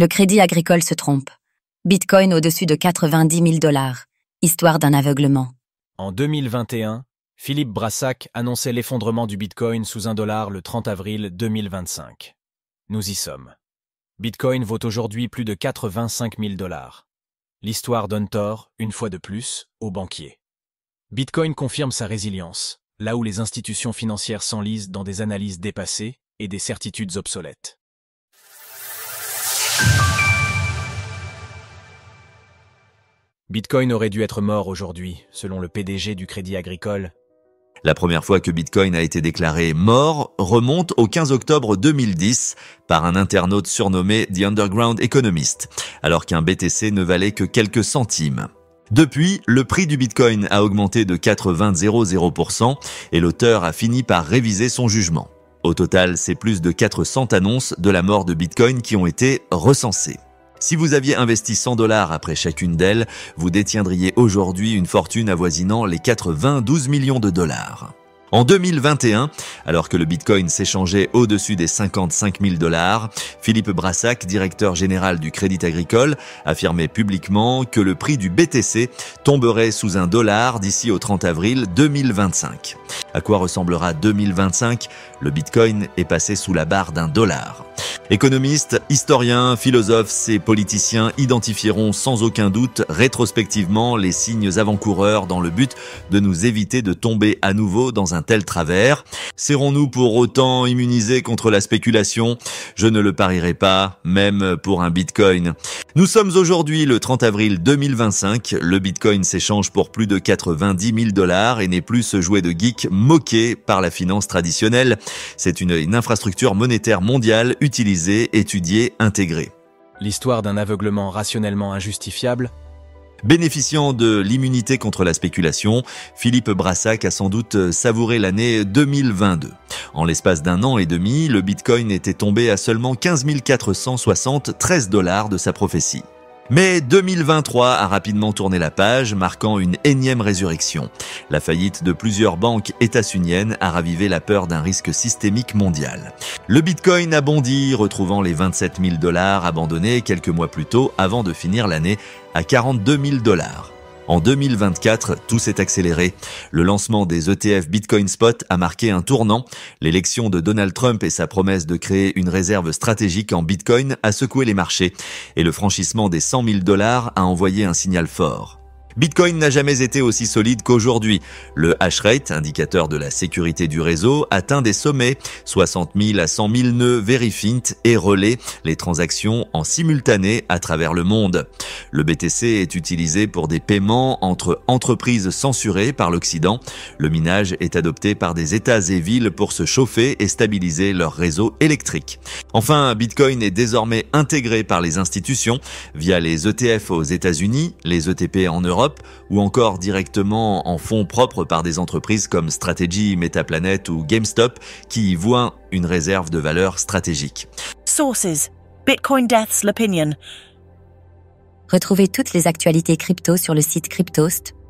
Le Crédit Agricole se trompe. Bitcoin au-dessus de 90 000 $. Histoire d'un aveuglement. En 2021, Philippe Brassac annonçait l'effondrement du Bitcoin sous $1 le 30 avril 2025. Nous y sommes. Bitcoin vaut aujourd'hui plus de 85 000 $. L'histoire donne tort, une fois de plus, aux banquiers. Bitcoin confirme sa résilience, là où les institutions financières s'enlisent dans des analyses dépassées et des certitudes obsolètes. Bitcoin aurait dû être mort aujourd'hui, selon le PDG du Crédit Agricole. La première fois que Bitcoin a été déclaré mort remonte au 15 octobre 2010 par un internaute surnommé The Underground Economist, alors qu'un BTC ne valait que quelques centimes. Depuis, le prix du Bitcoin a augmenté de 4,00% et l'auteur a fini par réviser son jugement. Au total, c'est plus de 400 annonces de la mort de Bitcoin qui ont été recensées. Si vous aviez investi 100 $ après chacune d'elles, vous détiendriez aujourd'hui une fortune avoisinant les 92 millions de dollars. En 2021, alors que le Bitcoin s'échangeait au-dessus des 55 000 $, Philippe Brassac, directeur général du Crédit Agricole, affirmait publiquement que le prix du BTC tomberait sous $1 d'ici au 30 avril 2025. À quoi ressemblera 2025 ? Le Bitcoin est passé sous la barre $1. Économistes, historiens, philosophes et politiciens identifieront sans aucun doute rétrospectivement les signes avant-coureurs dans le but de nous éviter de tomber à nouveau dans un tel travers. Serons-nous pour autant immunisés contre la spéculation ? Je ne le parierai pas, même pour un Bitcoin. Nous sommes aujourd'hui le 30 avril 2025. Le Bitcoin s'échange pour plus de 90 000 $ et n'est plus ce jouet de geek moqué par la finance traditionnelle. C'est une infrastructure monétaire mondiale utilisée, étudiée, intégrée. L'histoire d'un aveuglement rationnellement injustifiable. Bénéficiant de l'immunité contre la spéculation, Philippe Brassac a sans doute savouré l'année 2022. En l'espace d'un an et demi, le Bitcoin était tombé à seulement 15 473 $ de sa prophétie. Mais 2023 a rapidement tourné la page, marquant une énième résurrection. La faillite de plusieurs banques états-uniennes a ravivé la peur d'un risque systémique mondial. Le Bitcoin a bondi, retrouvant les 27 000 $ abandonnés quelques mois plus tôt avant de finir l'année à 42 000 $. En 2024, tout s'est accéléré. Le lancement des ETF Bitcoin Spot a marqué un tournant. L'élection de Donald Trump et sa promesse de créer une réserve stratégique en Bitcoin a secoué les marchés. Et le franchissement des 100 000 $ a envoyé un signal fort. Bitcoin n'a jamais été aussi solide qu'aujourd'hui. Le hash rate, indicateur de la sécurité du réseau, atteint des sommets. 60 000 à 100 000 nœuds vérifient et relaient les transactions en simultané à travers le monde. Le BTC est utilisé pour des paiements entre entreprises censurées par l'Occident. Le minage est adopté par des États et villes pour se chauffer et stabiliser leur réseau électrique. Enfin, Bitcoin est désormais intégré par les institutions via les ETF aux États-Unis, les ETP en Europe, ou encore directement en fonds propres par des entreprises comme Strategy, Metaplanet ou GameStop qui y voient une réserve de valeur stratégique. Sources: Bitcoin Death's l'opinion. Retrouvez toutes les actualités crypto sur le site cryptost.fr.